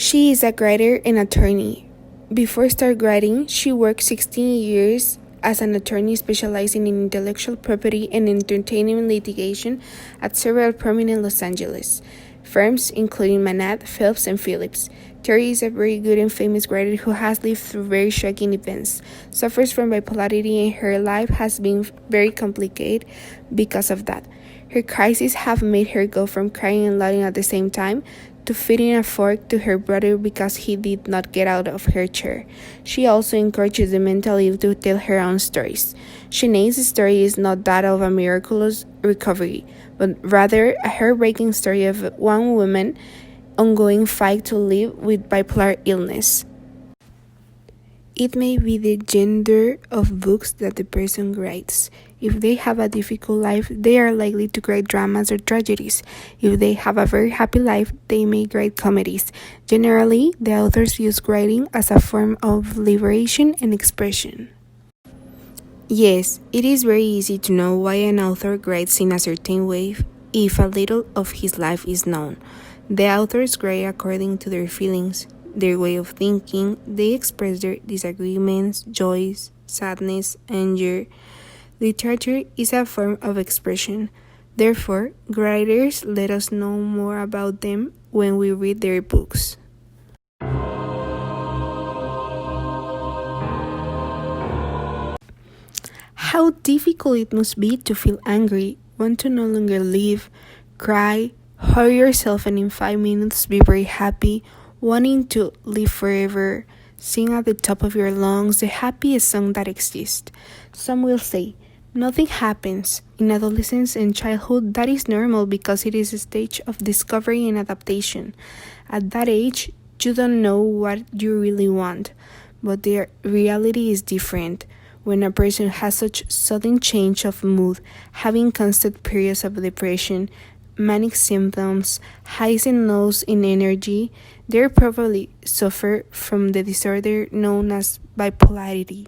She is a writer and attorney. Before start writing, she worked 16 years as an attorney specializing in intellectual property and entertainment litigation at several prominent Los Angeles firms, including Manat, Phelps, and Phillips. Terry is a very good and famous writer who has lived through very shocking events, suffers from bipolarity, and her life has been very complicated because of that. Her crises have made her go from crying and laughing at the same time to feeding a fork to her brother because he did not get out of her chair. She also encourages the mentally ill to tell her own stories. Sinead's story is not that of a miraculous recovery, but rather a heartbreaking story of one woman's ongoing fight to live with bipolar illness. It may be the gender of books that the person writes. If they have a difficult life, they are likely to write dramas or tragedies. If they have a very happy life, they may write comedies. Generally, the authors use writing as a form of liberation and expression. Yes, it is very easy to know why an author writes in a certain way if a little of his life is known. The authors write according to their feelings, their way of thinking. They express their disagreements, joys, sadness, anger. Literature is a form of expression. Therefore, writers let us know more about them when we read their books. How difficult it must be to feel angry, want to no longer live, cry, hurt yourself, and in 5 minutes be very happy, wanting to live forever, sing at the top of your lungs the happiest song that exists. Some will say, nothing happens. In adolescence and childhood, that is normal because it is a stage of discovery and adaptation. At that age, you don't know what you really want, but the reality is different. When a person has such sudden change of mood, having constant periods of depression, manic symptoms, highs and lows in energy, they probably suffer from the disorder known as bipolarity.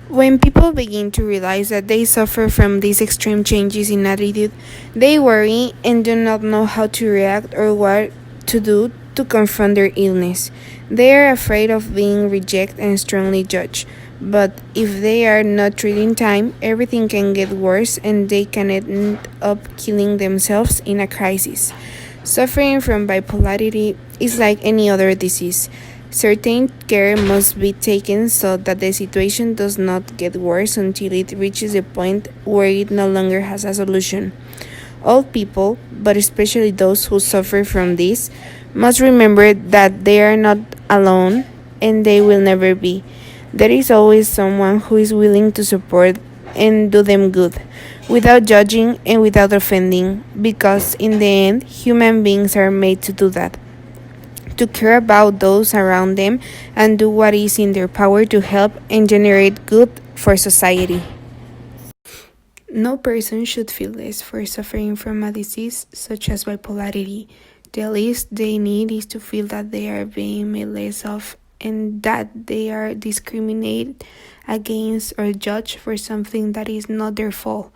When people begin to realize that they suffer from these extreme changes in attitude, they worry and do not know how to react or what to do to confront their illness. They are afraid of being rejected and strongly judged. But if they are not treated in time, everything can get worse and they can end up killing themselves in a crisis. Suffering from bipolarity is like any other disease. Certain care must be taken so that the situation does not get worse until it reaches a point where it no longer has a solution. All people, but especially those who suffer from this, must remember that they are not alone and they will never be. There is always someone who is willing to support and do them good, without judging and without offending, because in the end, human beings are made to do that, to care about those around them and do what is in their power to help and generate good for society. No person should feel less for suffering from a disease such as bipolarity. The least they need is to feel that they are being made less of and that they are discriminated against or judged for something that is not their fault.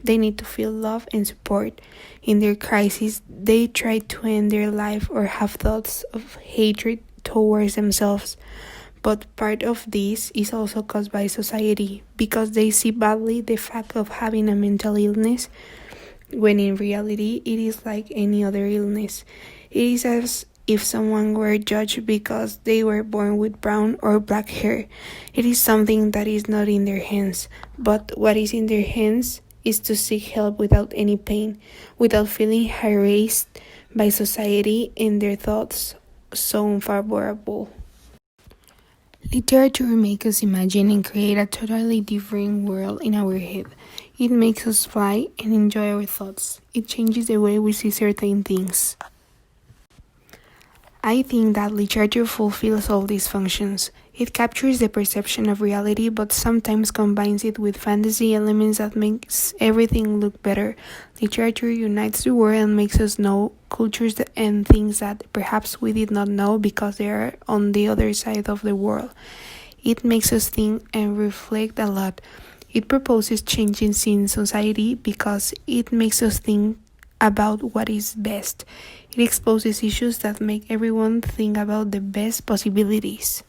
They need to feel love and support. In their crisis, they try to end their life or have thoughts of hatred towards themselves. But part of this is also caused by society because they see badly the fact of having a mental illness when in reality it is like any other illness. It is as if someone were judged because they were born with brown or black hair. It is something that is not in their hands, but what is in their hands is to seek help without any pain, without feeling harassed by society and their thoughts so unfavorable. Literature makes us imagine and create a totally different world in our head. It makes us fly and enjoy our thoughts. It changes the way we see certain things. I think that literature fulfills all these functions. It captures the perception of reality but sometimes combines it with fantasy elements that makes everything look better. Literature unites the world and makes us know cultures and things that perhaps we did not know because they are on the other side of the world. It makes us think and reflect a lot. It proposes changes in society because it makes us think about what is best. It exposes issues that make everyone think about the best possibilities.